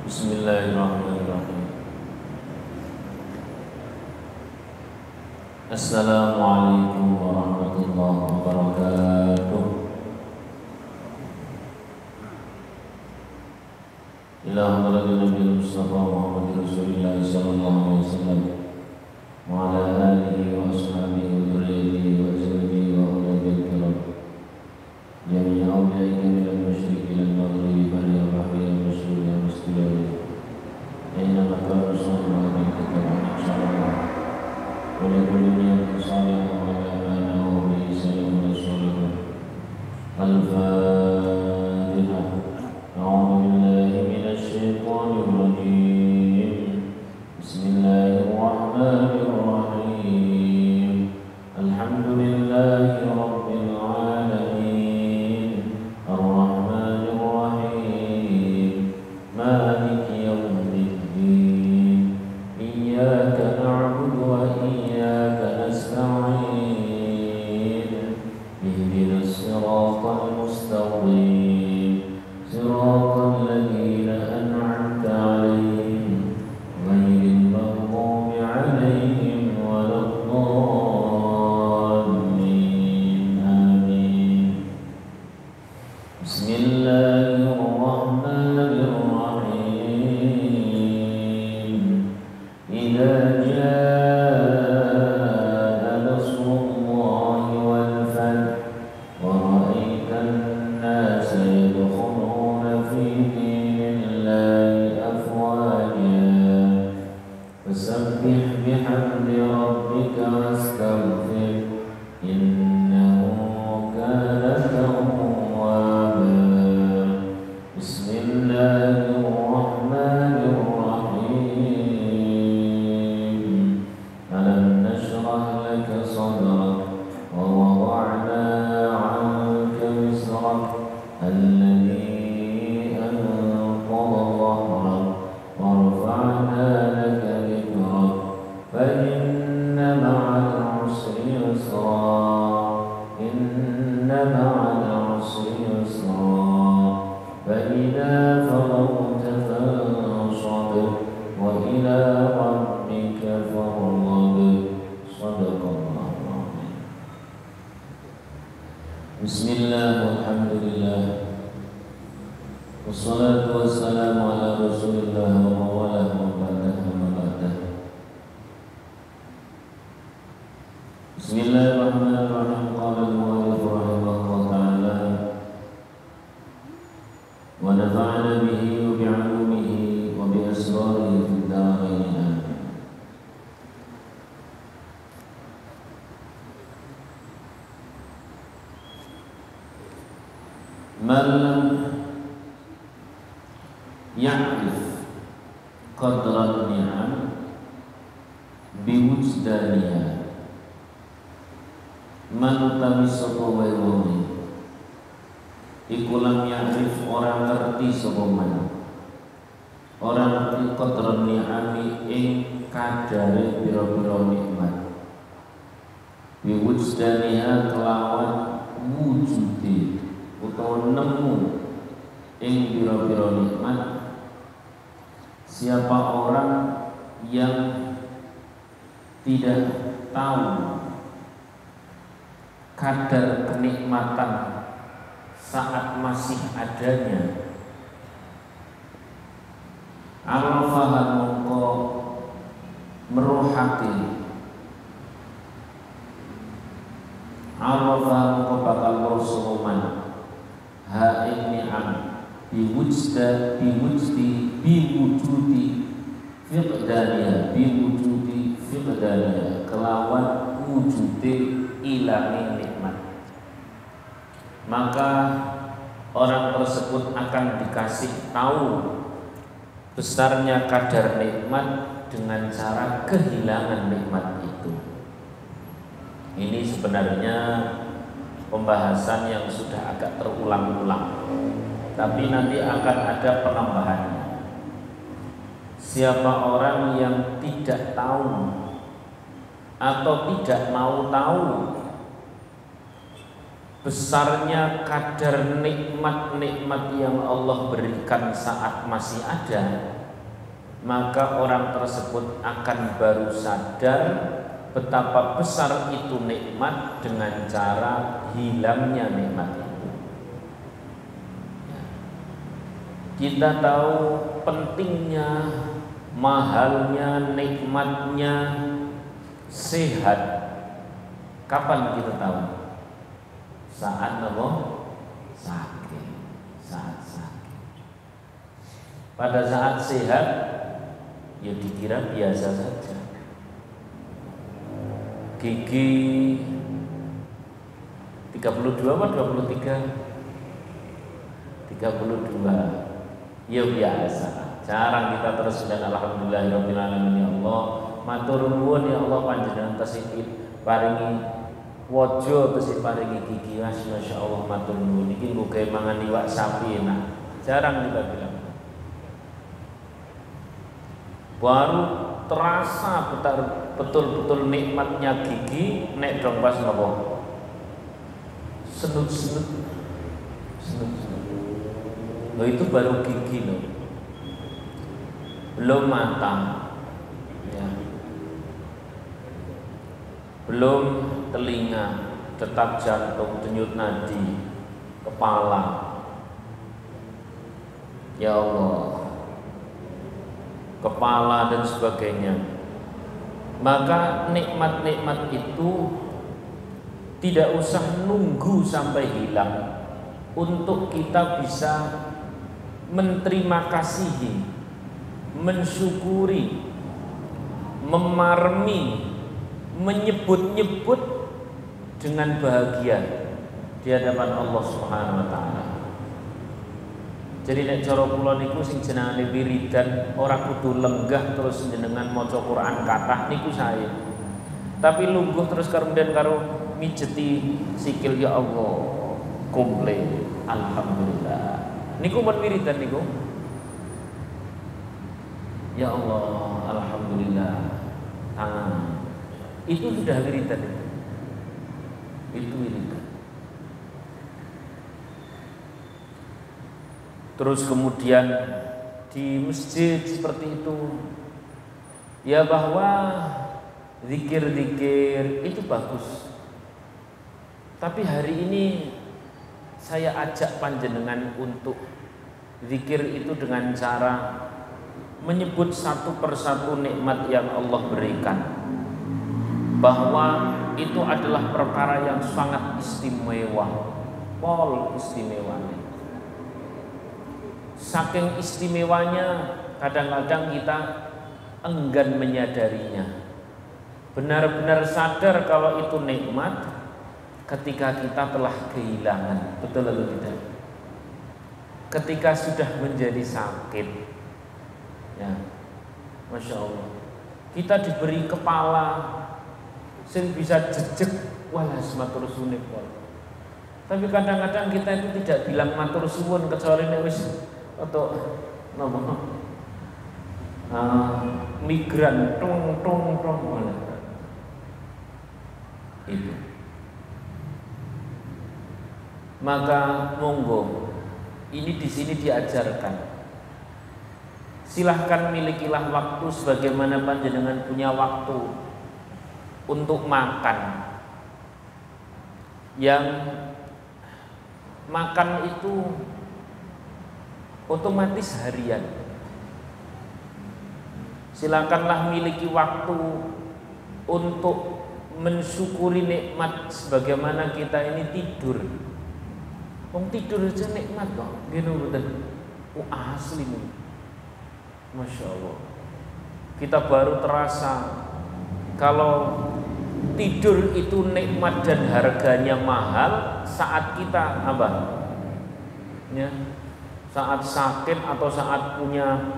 Bismillahirrahmanirrahim. Assalamualaikum warahmatullahi wabarakatuh. Ila hadratin Nabi Mustafa Muhammad Rasulullah sallallahu alaihi wasallam wa ala alihi wa ashabihi wa dhurriyyatihi wa azwajihi wa awliya'ihi kiram. Jami'a awliya'ihi min al-masyriqi ila al-maghribi bari al-bahri al-masyhur al-mustaqim. Aina makam rasulullah insyaallah. Wa la kullu salih wa ala alihi wa sallam. Al-Fatihah. A'udzu billahi minasy syaithanir rajim. Bismillahirrahmanirrahim. Alhamdulillahi rabbil alamin. Ar-Rahmanir Rahim. Maliki yaumiddin. Iyyaka na'budu wa iyyaka nasta'in. Ihdinas siratal mustaqim. Siratal ladzina an'amta 'alaihim ghairil maghdubi 'alaihim waladdallin. Amin. Bismillahirrahmanirrahim. Idza jaa nasrullahi wal fath wa ra'aitan nasa yadkhuluna fi dinillahi afwaja fasabbih bihamdi rabbika wastaghfir innahu kana tawwaba. Bismillahirrahmanirrahim. Alam nashrah laka sadrak wa wada'na 'anka wizrak alladhi anqadha dhahrak wa rafa'na laka dhikrak fa inna ma'al 'usri yusra inna ma'al 'usri yusra fa idza faragta fansab wa ila rabbika farghab. Shadaqallahu a'lam. Bismillah, alhamdulillah, wassalatu wassalamu ala rasulillah wa mawalah wa ba'dah. Bismillahirrahmanirrahim. Qala al-mu'allif rahimahullah ta'ala wa nafa'ana bihi wa bi'ulumihi wa bi asrarihi fid darain. Amin. Man lam ya'rif qadran ni'am biwujdaniha, man utawi sapa wae wong iku lam ya'rif, ora ngerti sapa man, ora ngerti qadran ni'ami ing kadare pira-pira nikmat, biwujdaniha kelawan wujude utawa nemu ing pira-pira nikmat. Siapa orang yang tidak tahu kadar kenikmatan saat masih adanya, arafahan mongko meruhati, arafahan mongko bakal merusuman ha ing ni'am biwujudi fiqdaniya kelawan wujude ilangi nikmat, maka orang tersebut akan dikasih tahu besarnya kadar nikmat dengan cara kehilangan nikmat itu. Ini sebenarnya pembahasan yang sudah agak terulang-ulang, tapi nanti akan ada penambahannya. Siapa orang yang tidak tahu atau tidak mau tahu besarnya kadar nikmat-nikmat yang Allah berikan saat masih ada, maka orang tersebut akan baru sadar betapa besar itu nikmat dengan cara hilangnya nikmat itu. Kita tahu pentingnya, mahalnya, nikmatnya sehat. Kapan kita tahu? Saat apa? Sakit. Saat sakit. Pada saat sehat, ya dikira biasa saja. Gigi 32 apa 23? 32. Ya biasa. Jarang kita terus dan alhamdulillahirabbil alamin ya Allah. Matur nuwun ya Allah panjenengan tasipit paringi wajo tesih paringi gigi. Masya Allah matur nuwun. Iki nggo gawe mangan iwak sapi enak. Jarang kita bilang. Baru terasa betul-betul nikmatnya gigi nek dong pas napa? Senut-senut. Loh itu baru gigi loh. Belum mata. Ya. Belum telinga, detak jantung, denyut nadi, kepala. Ya Allah, kepala dan sebagainya. Maka nikmat-nikmat itu tidak usah nunggu sampai hilang untuk kita bisa menterima kasihi, mensyukuri, memarmi, menyebut-nyebut dengan bahagia di hadapan Allah Subhanahu wa taala. Jadi nek cara kula niku sing jenengane wiridan ora kudu lenggah terus jenengan maca Quran kathah niku sae. Tapi lungguh terus kemudian karo mijeti sikil ya Allah, komple alhamdulillah. Niku mun wiridan niku. Ya Allah, alhamdulillah. Tangan. Itu sudah wiridan itu. Itu wiridan. Terus kemudian di masjid seperti itu, ya bahwa zikir-zikir itu bagus. Tapi hari ini saya ajak panjenengan untuk zikir itu dengan cara menyebut satu persatu nikmat yang Allah berikan, bahwa itu adalah perkara yang sangat istimewa. Pol istimewanya. Saking istimewanya kadang-kadang kita enggan menyadarinya. Benar-benar sadar kalau itu nikmat ketika kita telah kehilangan. Betul atau tidak? Ketika sudah menjadi sakit, ya, Masya Allah, kita diberi kepala sing bisa jejeg, walas matur suwun. Tapi kadang-kadang kita itu tidak bilang matur suwun kecuali nek wis atau migran tong itu. Maka monggo ini di sini diajarkan. Silahkan milikilah waktu sebagaimana panjenengan punya waktu untuk makan. Yang makan itu otomatis harian. Silakanlah miliki waktu untuk mensyukuri nikmat sebagaimana kita ini tidur. Wong tidur aja nikmat kok, gitu betul. Asli nih, Masya Allah. Kita baru terasa kalau tidur itu nikmat dan harganya mahal saat kita apa? Ya, saat sakit atau saat punya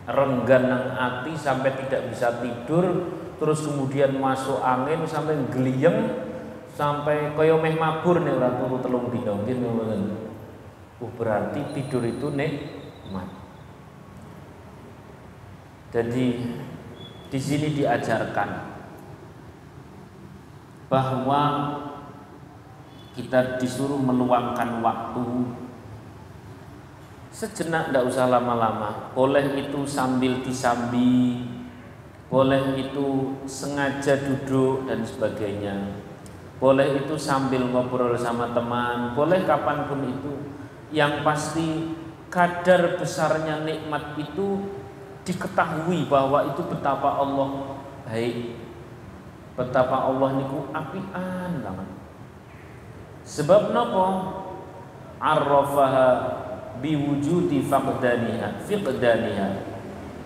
renggan hati sampai tidak bisa tidur, terus kemudian masuk angin sampai gliyeng, sampai kaya meh mabur nek ora turu telung dina ngoten. Berarti tidur itu nikmat. Jadi di sini diajarkan bahwa kita disuruh meluangkan waktu sejenak, tidak usah lama-lama. Boleh itu sambil disambi, boleh itu sengaja duduk dan sebagainya, boleh itu sambil ngobrol sama teman, boleh kapanpun itu. Yang pasti kadar besarnya nikmat itu diketahui bahwa itu betapa Allah baik, betapa Allah niku apian banget. Sebab napa? Arrafaha biwujudi faqdaniha.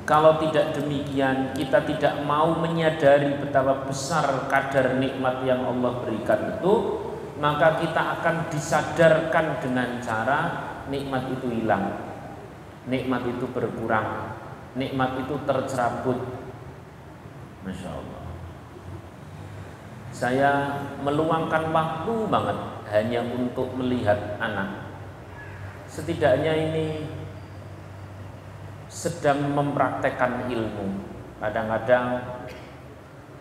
Kalau tidak demikian, kita tidak mau menyadari betapa besar kadar nikmat yang Allah berikan itu, maka kita akan disadarkan dengan cara nikmat itu hilang, nikmat itu berkurang, nikmat itu tercerabut. Masya Allah. Saya meluangkan waktu banget hanya untuk melihat anak. Setidaknya ini sedang mempraktekkan ilmu. Kadang-kadang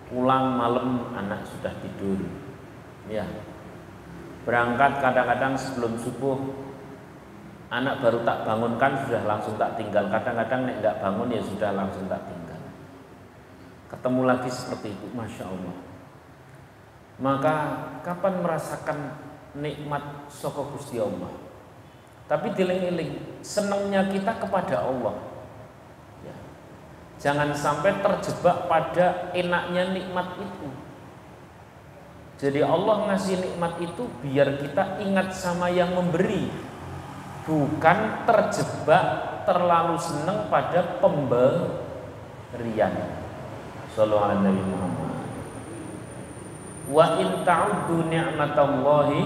pulang malam anak sudah tidur. Ya. Berangkat kadang-kadang sebelum subuh anak baru tak bangunkan sudah langsung tak tinggal. Kadang-kadang nek enggak bangun ya sudah langsung tak tinggal. Ketemu lagi seperti itu, Masya Allah. Maka kapan merasakan nikmat saka Gusti Allah? Tapi dieling-eling senangnya kita kepada Allah. Ya. Jangan sampai terjebak pada enaknya nikmat itu. Jadi Allah ngasih nikmat itu biar kita ingat sama yang memberi, bukan terjebak terlalu senang pada pemberian. Sallallahu alaihi Muhammad. Wa in ta'uddu ni'matallahi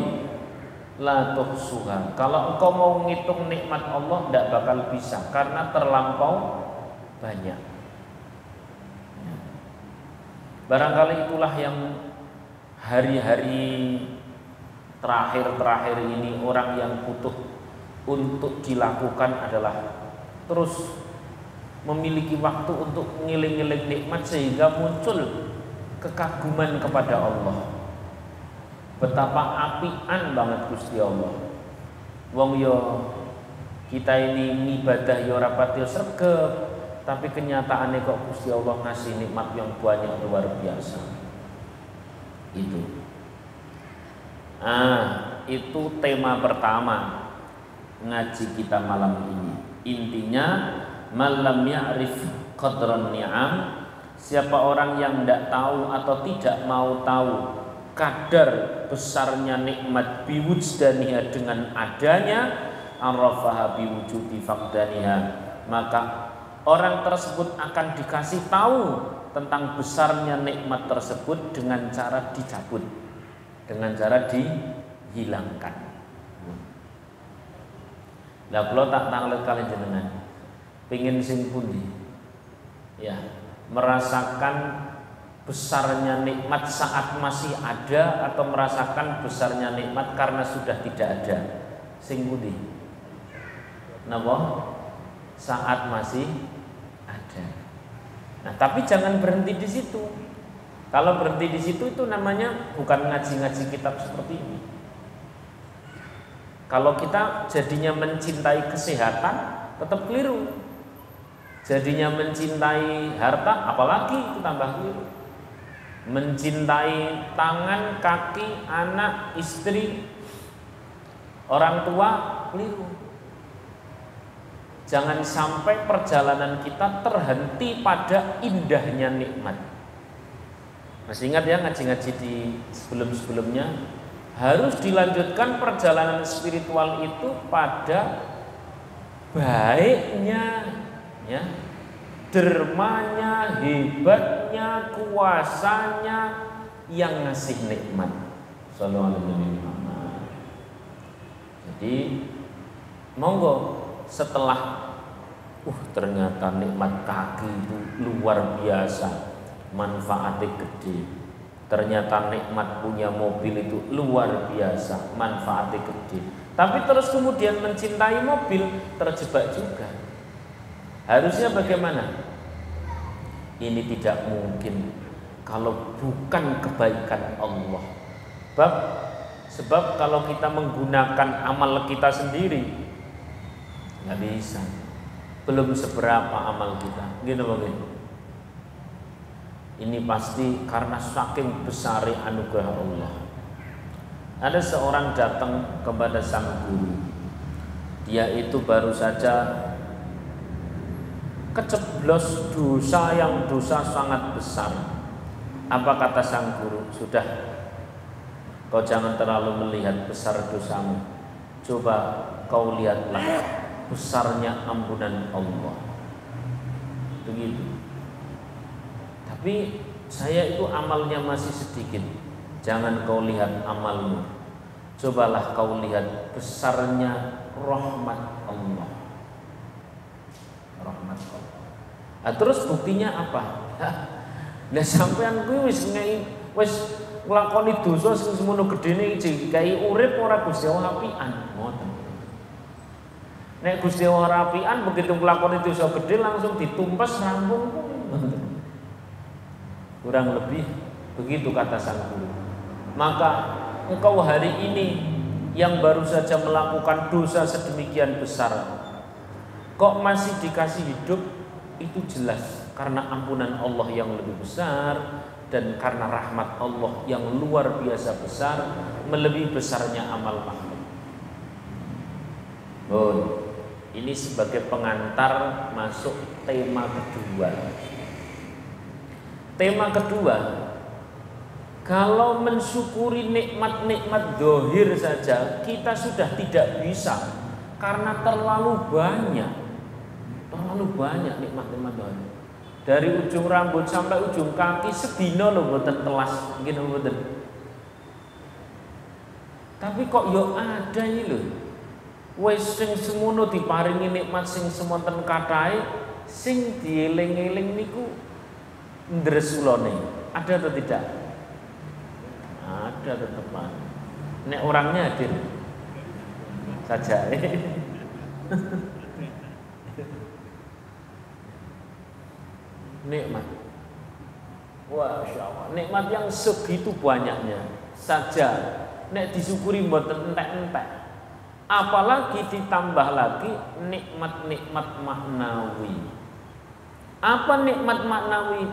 la tuhsuha. Kalau engkau mau ngitung nikmat Allah tidak bakal bisa karena terlampau banyak. Barangkali itulah yang hari-hari terakhir ini orang yang butuh untuk dilakukan adalah terus memiliki waktu untuk ngiling-ngiling nikmat sehingga muncul kekaguman kepada Allah. Betapa apian banget Gusti Allah. Wong yo kita ini ibadah yo ora pati sregep, tapi kenyataannya kok Gusti Allah ngasih nikmat yang banyak luar biasa. Itu. Itu tema pertama ngaji kita malam ini. Intinya malam ya'rif qadran ni'am. Siapa orang yang tidak tahu atau tidak mau tahu kadar besarnya nikmat biwujdaniha dengan adanya, arrafaha biwujudi faqdaniha, maka orang tersebut akan dikasih tahu tentang besarnya nikmat tersebut dengan cara dicabut, dengan cara dihilangkan. Lah kula tak tanglet kalian jenengan pengin sing pundi? Ya, merasakan besarnya nikmat saat masih ada atau merasakan besarnya nikmat karena sudah tidak ada? Sing pundi? Napa? Saat masih ada. Nah, tapi jangan berhenti di situ. Kalau berhenti di situ itu namanya bukan ngaji-ngaji kitab seperti ini. Kalau kita jadinya mencintai kesehatan, tetap keliru. Jadinya mencintai harta, apalagi itu tambah keliru. Mencintai tangan, kaki, anak, istri, orang tua, keliru. Jangan sampai perjalanan kita terhenti pada indahnya nikmat. Masih ingat ya ngaji-ngaji di sebelum-sebelumnya? Harus dilanjutkan perjalanan spiritual itu pada baiknya, ya, dermanya, hebatnya, kuasanya yang ngasih nikmat. Sallallahu alaihi wasallam. Jadi monggo setelah ternyata nikmat kaki itu luar biasa, manfaatnya gede. Ternyata nikmat punya mobil itu luar biasa, manfaatnya gede. Tapi terus kemudian mencintai mobil, terjebak juga. Harusnya bagaimana? Ini tidak mungkin kalau bukan kebaikan Allah. Bab Sebab kalau kita menggunakan amal kita sendiri nggak bisa, belum seberapa amal kita, gitu begitu. Ini pasti karena saking besar anugerah Allah. Ada seorang datang kepada sang guru, dia itu baru saja keceblos dosa sangat besar. Apa kata sang guru? Sudah, kau jangan terlalu melihat besar dosamu. Coba kau lihatlah besarnya ampunan Allah. Begitu. Tapi saya itu amalnya masih sedikit. Jangan kau lihat amalmu. Cobalah kau lihat besarnya rahmat Allah. Rahmat Allah. Nah, terus buktinya apa? Lah sampean kuwi wis nglakoni dosa sing semono gedene iki gawe urip ora Gusti Allah apian, ngoten. Nek Gusti Allah apian begitu nglakoni dosa gede langsung ditumpes rampung. Kurang lebih begitu kata sang guru. Maka engkau hari ini yang baru saja melakukan dosa sedemikian besar, kok masih dikasih hidup, itu jelas karena ampunan Allah yang lebih besar dan karena rahmat Allah yang luar biasa besar, melebihi besarnya amal makhluk. Ini sebagai pengantar masuk tema kedua. Tema kedua, kalau mensyukuri nikmat-nikmat dohir saja kita sudah tidak bisa karena terlalu banyak nikmat-nikmat dohir. Dari ujung rambut sampai ujung kaki sedina lho mboten telas, nggih mboten. Tapi kok yo ada iki lho. Wis sing semono diparingi nikmat sing semonten kathahe, sing dieling-eling niku ndresulane. Ada atau tidak? Ada tetepan. Nek orangnya hadir saja. Nikmat. Wah, insyaallah. Nikmat yang segitu banyaknya saja nek disyukuri mboten entek-entek. Apalagi ditambah lagi nikmat-nikmat maknawi. Apa nikmat maknawi?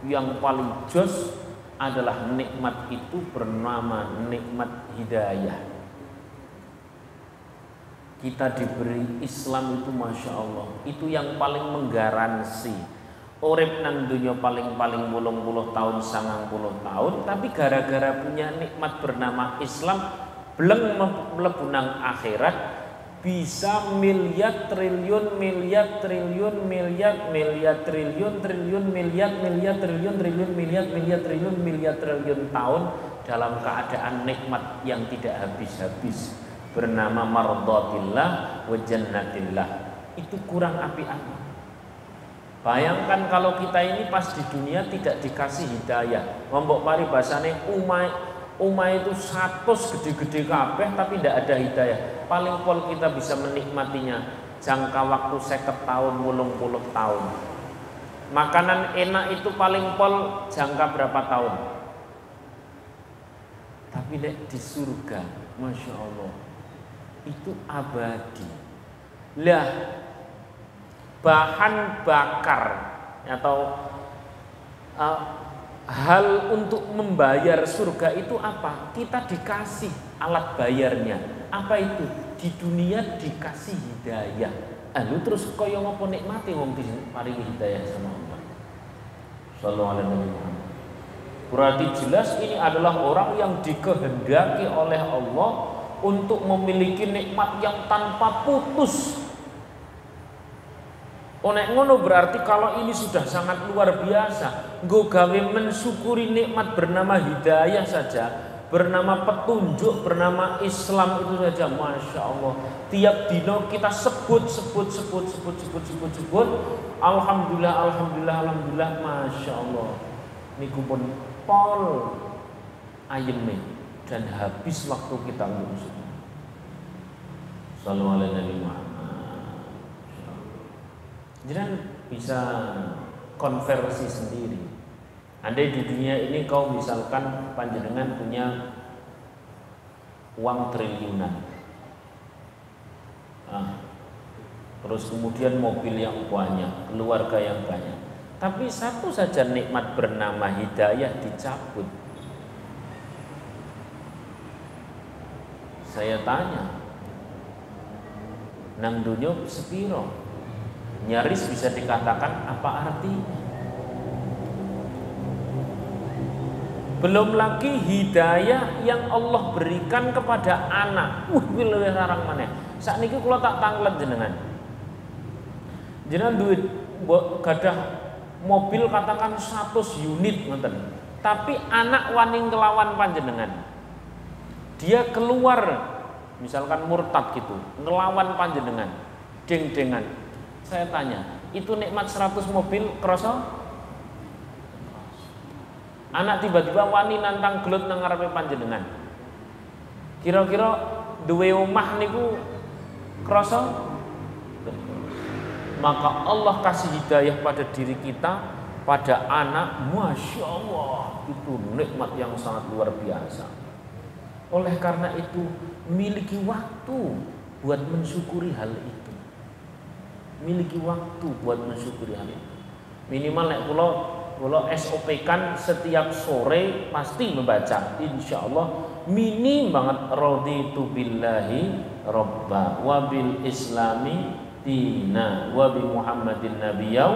Yang paling jos adalah nikmat itu bernama nikmat hidayah. Kita diberi Islam itu Masya Allah, itu yang paling menggaransi urip nang dunya paling-paling 80 tahun, 90 tahun, tapi gara-gara punya nikmat bernama Islam, beleng mlebu nang akhirat bisa miliar triliun tahun dalam keadaan nikmat yang tidak habis-habis bernama mardhatillah wa jannatillah. Itu kurang api-api. Bayangkan kalau kita ini pas di dunia tidak dikasih hidayah, ngombok pari bahasane umai itu 100 gede-gede kabeh tapi tidak ada hidayah. Paling pol kita bisa menikmatinya jangka waktu 50 tahun, 80 tahun. Makanan enak itu paling pol jangka berapa tahun. Tapi di surga, Masya Allah, itu abadi. Lah, bahan bakar atau hal untuk membayar surga itu apa? Kita dikasih alat bayarnya. Apa itu? Di dunia dikasih hidayah. Lalu terus kaya ngopo nikmati wong diparingi hidayah sama Allah. Sallallahu alaihi wasallam. Berarti jelas ini adalah orang yang dikehendaki oleh Allah untuk memiliki nikmat yang tanpa putus. Nek ngono berarti kalau ini sudah sangat luar biasa. Nggo gawe mensyukuri nikmat bernama hidayah saja, bernama petunjuk, bernama Islam itu saja, Masya Allah. Tiap dino kita sebut. Alhamdulillah, Masya Allah. Niku pun pol ayeme dan habis waktu kita ngurus. Sallallahu alaihi wasallam. Jangan bisa konversi sendiri. Andai di dunia ini kau misalkan panjenengan punya uang triliunan. Terus kemudian mobil yang banyak, keluarga yang banyak. Tapi satu saja nikmat bernama hidayah dicabut. Saya tanya, nang dunya sepiro? Nyaris bisa dikatakan apa artinya? Belum lagi hidayah yang Allah berikan kepada anak. Wilih larang maneh. Sakniki kula tak tanglet jenengan. Jenengan duit gadah mobil katakan 100 unit ngoten. Tapi anak wani ngelawan panjenengan. Dia keluar misalkan murtad gitu, ngelawan panjenengan, deng-dengan. Saya tanya, itu nikmat 100 mobil krasa? Anak tiba-tiba wani nantang gelut nang ngarepe panjenengan. Kira-kira duwe omah niku krasa? Maka Allah kasih hidayah pada diri kita, pada anak, Masya Allah, itu nikmat yang sangat luar biasa. Oleh karena itu, miliki waktu buat mensyukuri hal itu. Miliki waktu buat mensyukuri hal itu. Minimal nek kula SOP kan setiap sore pasti membaca. Insya Allah minim banget raditu billahi robba wa bil islami dina wa bi Muhammadin nabiyya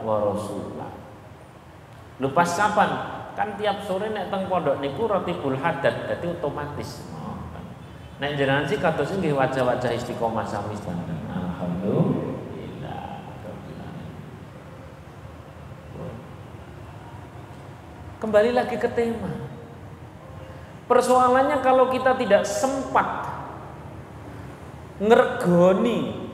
wa rasulah. Lepas kapan? Kan tiap sore nek teng pondok niku ratibul haddad, dadi otomatis. Nek jenengan sih kados nggih wajah-wajah istiqomah sami standar. Alhamdulillah. Kembali lagi ke tema. Persoalannya kalau kita tidak sempat ngergoni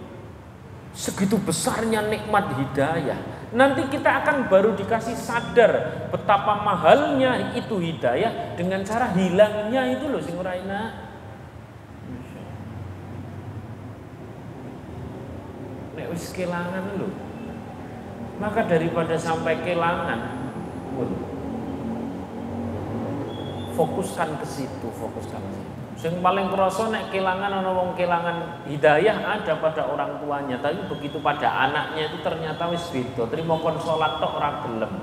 segitu besarnya nikmat hidayah, nanti kita akan baru dikasih sadar betapa mahalnya itu hidayah dengan cara hilangnya itu loh sing ora enak. Nek wis kelangan lho. Maka daripada sampai kelangan, fokuskan ke situ, fokuskan ke situ. Yang paling kerasa nek kelangan ana wong kelangan hidayah ada pada orang tuanya, tapi begitu pada anaknya itu ternyata wis beda. Trimo kon salat tok ora gelem.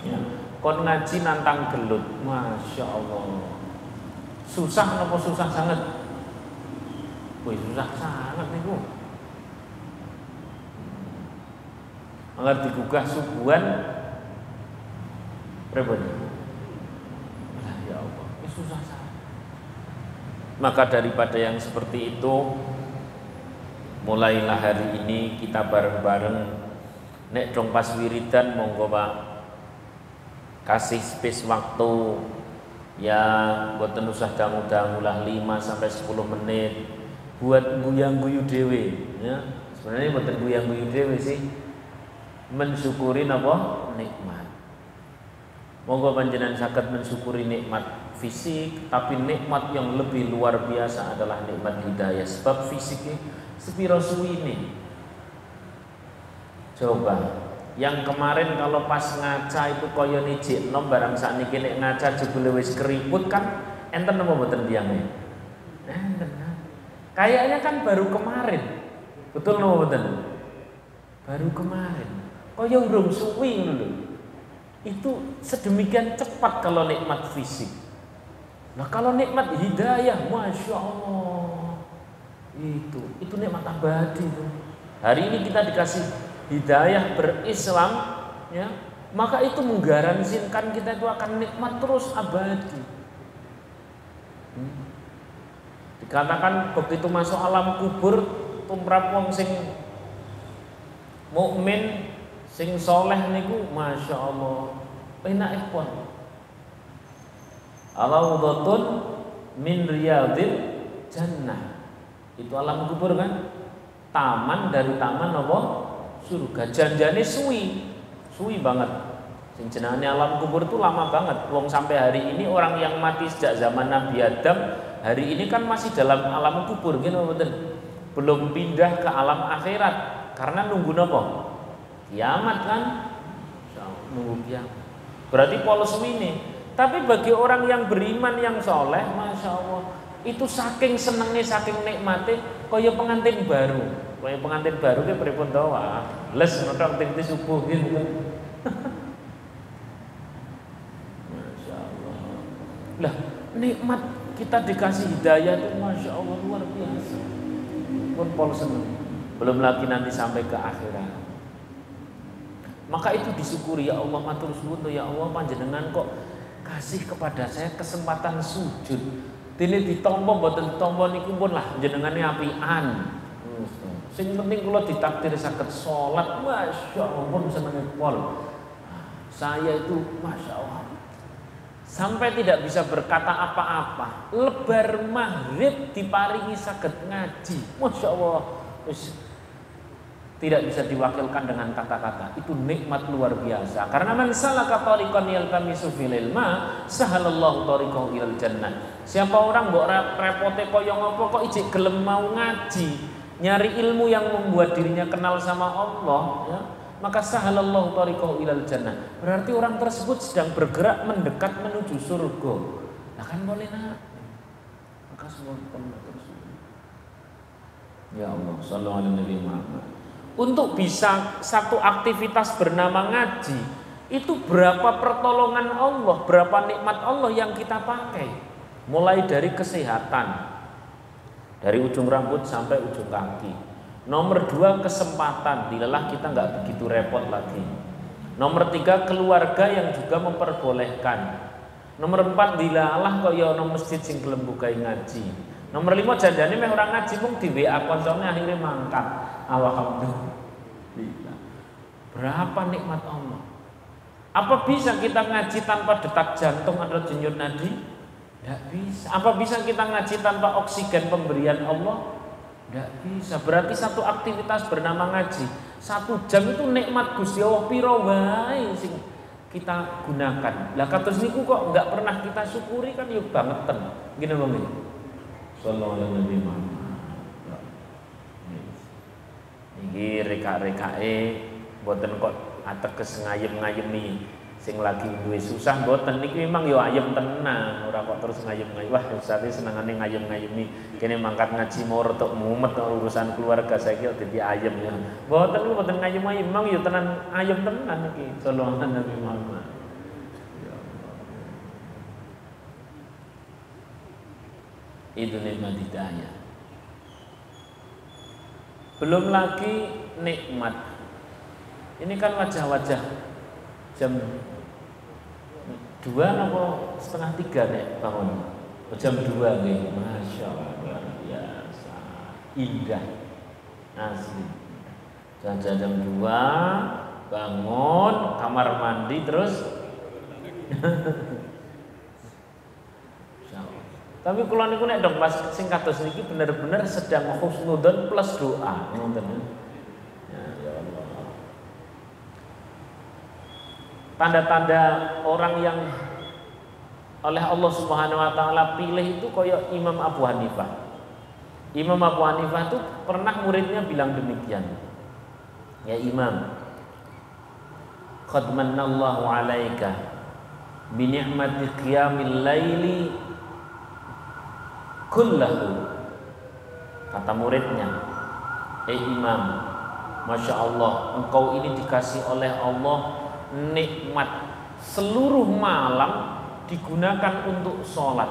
Ya. Kon ngaji nantang gelut. Masya Allah. Susah napa susah sangat? Wih, susah sangat niku. Angger digugah subuhan pripun? Ya Allah, susah sangat. Maka daripada yang seperti itu, mulailah hari ini kita bareng-bareng nek dong pas wiridan monggo Pak kasih space waktu ya mboten usah dangu-dangu lah 5 sampai 10 menit buat guyang-guyu dhewe ya. Sebenarnya mboten guyang-guyu dhewe sih, mensyukuri napa nikmat. Monggo panjenengan saged mensyukuri nikmat fisik, tapi nikmat yang lebih luar biasa adalah nikmat hidayah. Sebab fisiknya sepiro suwine. Coba, yang kemarin kalau pas ngaca itu koyo nijikno barang sakniki nek ngaca jebule wis keriput kan enten apa mboten tiyangnya? Enten. Kayaknya kan baru kemarin. Betul napa mboten? Baru kemarin. Koyo urung suwi ngono lho. Itu sedemikian cepat kalau nikmat fisik. Nah kalau nikmat hidayah, Masya Allah, itu nikmat abadi itu. Hari ini kita dikasih hidayah berislam, ya, maka itu menggaransikan kita itu akan nikmat terus abadi. Dikatakan begitu masuk alam kubur, tumrap wong sing mukmin, sing soleh niku, Masya Allah, enak pun. Rawdatun min riyadil jannah. Itu alam kubur kan? Taman dari taman apa? Surga. Janjane suwi banget. Sing jenenge alam kubur itu lama banget. Wong sampai hari ini orang yang mati sejak zaman Nabi Adam, hari ini kan masih dalam alam kubur gitu betul. Belum pindah ke alam akhirat karena nunggu napa? Kiamat kan? Nunggu kiamat. Berarti polos suwine. Tapi bagi orang yang beriman yang soleh, Masya Allah, itu saking senengnya, saking nikmate kaya pengantin baru. Kaya pengantin baru ki pripun to wae. Les nonton TV subuh gitu kan. Masya Allah. Lah, nikmat kita dikasih hidayah itu Masya Allah luar biasa. Pun pol seneng. Belum lagi nanti sampai ke akhirat. Maka itu disyukuri, ya Allah matur suwun ya Allah panjenengan kok kasih kepada saya kesempatan sujud. Dene ditampa mboten ditampa niku pun lah jenengane apian. Sing penting kula ditakdir saged salat, Masya Allah pun senenge pol. Saya itu Masya Allah sampai tidak bisa berkata apa-apa. Lebar maghrib diparingi saged ngaji. Masya Allah. Tidak bisa diwakilkan dengan kata-kata. Itu nikmat luar biasa. Karena man salaka tariqan yaltamisu fil ilma, sahalallahu tariqahu ilal jannah. Siapa orang mbok repote kaya ngopo kok ijik gelem mau ngaji, nyari ilmu yang membuat dirinya kenal sama Allah, ya, maka sahalallahu tariqahu ilal jannah. Berarti orang tersebut sedang bergerak mendekat menuju surga. Nah kan boleh nak. Maka semua terus. Ya Allah, sallallahu alaihi Muhammad. Untuk bisa satu aktivitas bernama ngaji, itu berapa pertolongan Allah, berapa nikmat Allah yang kita pakai. Mulai dari kesehatan, dari ujung rambut sampai ujung kaki. Nomor 2 kesempatan, dilelah kita nggak begitu repot lagi. Nomor 3 keluarga yang juga memperbolehkan. Nomor 4 dilalah kok ya ono masjid sing gelem bukai ngaji. Nomor 5 janjane meh orang ngaji mung di WA koncone akhirnya mangkat. Alhamdulillah. Berapa nikmat Allah. Apa bisa kita ngaji tanpa detak jantung atau denyut nadi? Tidak bisa. Apa bisa kita ngaji tanpa oksigen pemberian Allah? Tidak bisa. Berarti satu aktivitas bernama ngaji 1 jam itu nikmat Gusti Allah piro wae sing kita gunakan. Lah kados niku kok enggak pernah kita syukuri kan yo bangetan. Gini lho nggih. Sallallahu alaihi wasallam. Iki reka-rekake mboten kok ateges ngayem-ngayemi sing lagi duwe susah mboten niki memang yo ayem tenan, ora kok terus ngayem-ngayem. Wah, ustaz senengane ngayem-ngayemi. Kene mangkat ngaji mau retuk mumet urusan keluarga saiki dadi ayem ya. Mboten ngayem-ngayem, memang yo tenan ayem tenan iki. Sallallahu alaihi Muhammad. Itu nikmat hidayah. Belum lagi nikmat. Ini kan wajah-wajah jam 2 atau setengah 3 nih bangun. Jam 2 nih, Masya Allah luar biasa, indah, asli. Jam 2 bangun, kamar mandi terus. Tapi kalau niku nek dong pas sing kados niki bener-bener sedang husnudzon plus doa, ngoten. Ya Allah. Tanda-tanda orang yang oleh Allah Subhanahu wa taala pilih itu kayak Imam Abu Hanifah. Imam Abu Hanifah itu pernah muridnya bilang demikian. Ya Imam, qad mannallahu 'alaika bi ni'mati qiyamil laili kullahu. Kata muridnya, Imam, Masya Allah, engkau ini dikasih oleh Allah nikmat seluruh malam digunakan untuk sholat.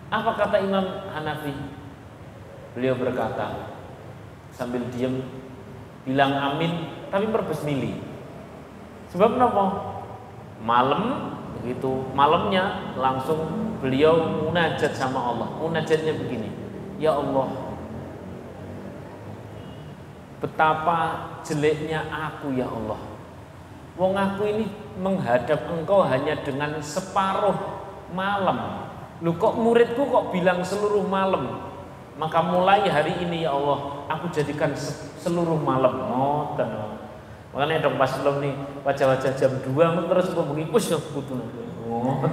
Apa kata Imam Hanafi? Beliau berkata sambil diam, bilang amin tapi berbesmili. Sebab kenapa? Malam begitu, malamnya langsung beliau munajat sama Allah. Munajatnya begini, ya Allah, betapa jeleknya aku ya Allah. Wong aku ini menghadap engkau hanya dengan separuh malam. Lu kok muridku kok bilang seluruh malam. Maka mulai hari ini ya Allah, aku jadikan seluruh malam. Oh, tenang. Makanya dong pas belum nih wajah-wajah jam 2 terus ngomongin us ya putu. Oh.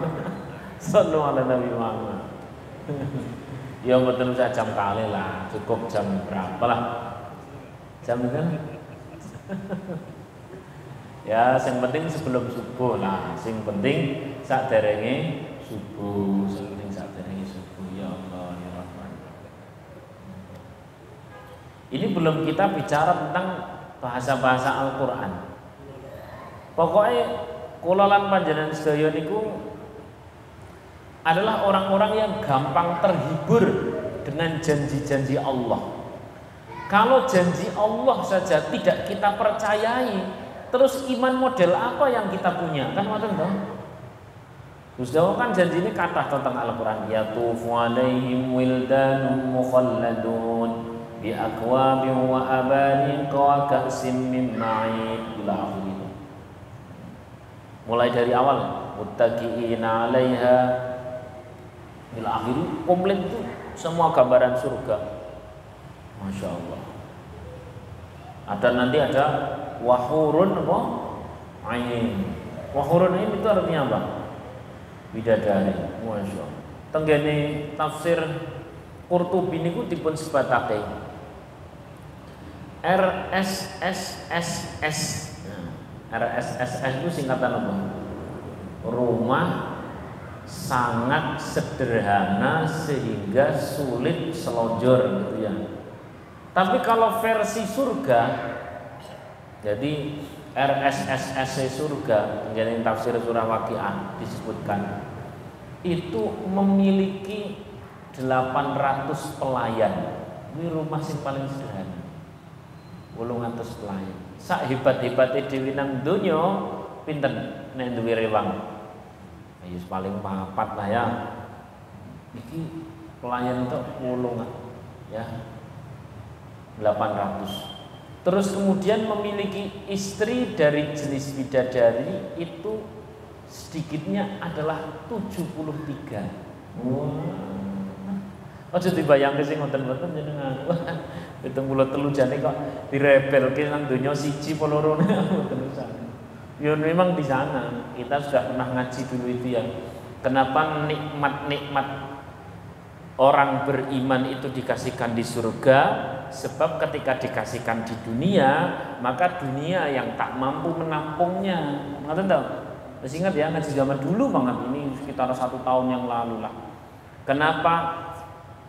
Sallallahu alaihi Nabi Muhammad. Ya betul saja jam kali lah, cukup jam berapa lah? Jam kan? Ya, yang penting sebelum subuh lah. Yang penting saat derenge subuh, yang penting saat derenge subuh. Ini belum kita bicara tentang bahasa-bahasa Al-Qur'an. Pokoknya kula lan panjenengan sedaya niku adalah orang-orang yang gampang terhibur dengan janji-janji Allah. Kalau janji Allah saja tidak kita percayai, terus iman model apa yang kita punya? Kan ngoten toh? Terus kan janji ini kata tentang Al-Qur'an, yatufu alaihim wildanun mukhalladun bi akwabin wa abanin wa ka'sim min ma'in ila akhirih. Mulai dari awal muttaqiina 'alaiha ila akhirih, komplit itu semua gambaran surga. Masya Allah. Ada nanti ada wahurun apa? Ain. Wahurun ain itu artinya apa? Bidadari. Masya Allah. Tenggene tafsir Qurtubi niku dipun sebatake RSSSS. RSSS itu singkatan apa? Rumah sangat sederhana sehingga sulit selonjor gitu ya. Tapi kalau versi surga, jadi RSSS surga, jadi tafsir surah Waqiah disebutkan itu memiliki 800 pelayan. Ini rumah sing paling sederhana. 800 pelayan. Sak hebat-hebate dhewe nang donya pinten nek duwe rewang. Ya paling papat lah ya. Iki pelayan itu 8 ya. 800. Terus kemudian memiliki istri dari jenis bidadari itu sedikitnya adalah 73. Aja dibayangke sing ngoten-ngoten jenengan. 73 jane kok direbelke nang donya siji apa loro ngoten sana. Ya memang di sana kita sudah pernah ngaji dulu itu ya. Kenapa nikmat-nikmat orang beriman itu dikasihkan di surga? Sebab ketika dikasihkan di dunia, maka dunia yang tak mampu menampungnya. Ngerti enggak? Masih ingat ya ngaji zaman dulu banget, ini sekitar 1 tahun yang lalu lah. Kenapa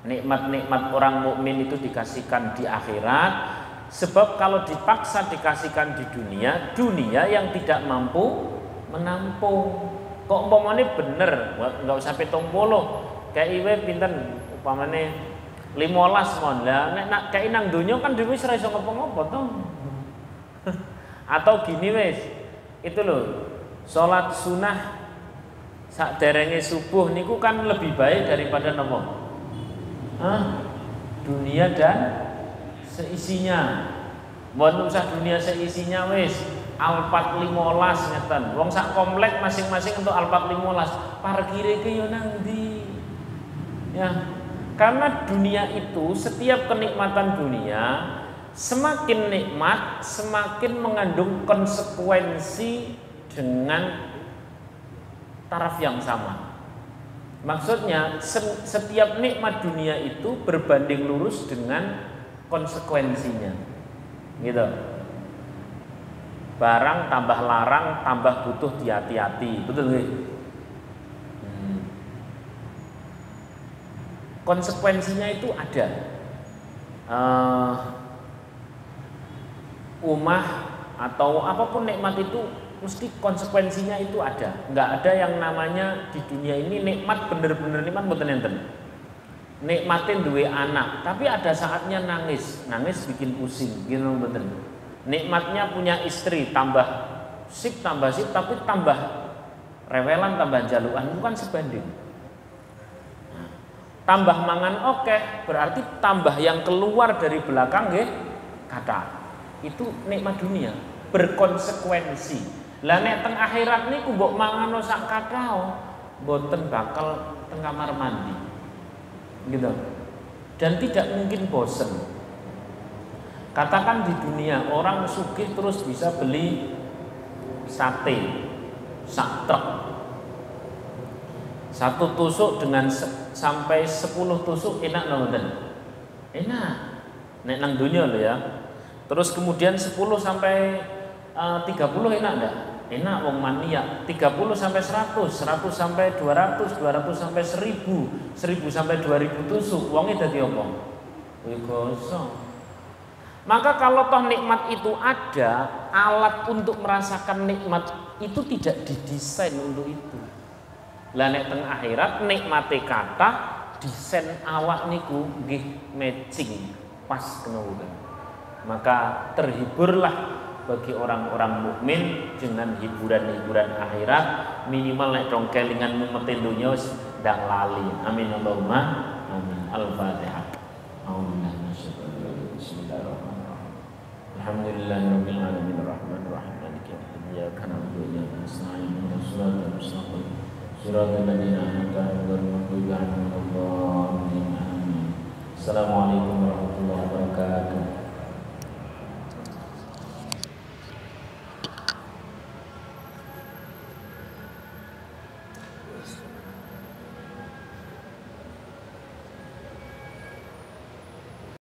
nikmat-nikmat orang mukmin itu dikasihkan di akhirat? Sebab kalau dipaksa dikasihkan di dunia, dunia yang tidak mampu menampung. Kok umpamane bener, enggak usah 70. Kayak iwe pinten umpamane 15 mon lah, nek nak kayak nang donya kan dhewe wis ora iso ngopo-ngopo to. Atau gini wis, itu loh, sholat sunnah sakderenge subuh niku kan lebih baik daripada nopo? Dunia dan seisinya. Mbon usah dunia seisinya wis, Alphard 15 ngeten. Wong sak komplek masing-masing untuk Alphard 15. Parkire ke yo nang ndi? Ya. Karena dunia itu, setiap kenikmatan dunia semakin nikmat, semakin mengandung konsekuensi dengan taraf yang sama. Maksudnya setiap nikmat dunia itu berbanding lurus dengan konsekuensinya. Gitu. Barang tambah larang, tambah butuh hati-hati. Betul nggih? Konsekuensinya itu ada. Umah atau apapun nikmat itu mesti konsekuensinya itu ada. Enggak ada yang namanya di dunia ini nikmat bener-bener nikmat mboten enten. Nikmatin duwe anak, tapi ada saatnya nangis bikin pusing, gitu mboten. Nikmatnya punya istri, tambah sip, tapi tambah rewelan, tambah jaluan, itu kan sebanding. Tambah mangan oke, berarti tambah yang keluar dari belakang nggih kata. Itu nikmat dunia, berkonsekuensi. Lah nek teng akhirat niku mbok mangan sak kathah, mboten bakal teng kamar mandi. Gitu. Dan tidak mungkin bosen. Katakan di dunia orang sugih terus bisa beli sate sak truk. 1 tusuk dengan sampai 10 tusuk enak mboten? Enak. Nek nang dunia lho ya. Terus kemudian 10 sampai 30 enak enggak? Enak wong mania. 30 sampai 100, 100 sampai 200, 200 sampai 1000, 1000 sampai 2000 tusuk. Wonge dadi apa? Kuwi gosong. Maka kalau toh nikmat itu ada, alat untuk merasakan nikmat itu tidak didesain untuk itu. Lah nek teng akhirat nikmate kata desain awak niku nggih matching pas kena. Maka terhiburlah bagi orang-orang mukmin dengan hiburan-hiburan akhirat, minimal nek dong kelingan mumetin dunya wis ndang lali. Amin Allahumma amin. Al-Fatihah. Bismillahirrahmanirrahim. Alhamdulillahirabbil alamin arrahmanir rahim maliki yaumiddin iyyaka na'budu wa iyyaka nasta'in ihdinas siratal mustaqim siratal ladzina an'amta 'alaihim ghairil maghdubi 'alaihim waladdallin. Assalamualaikum warahmatullahi wabarakatuh.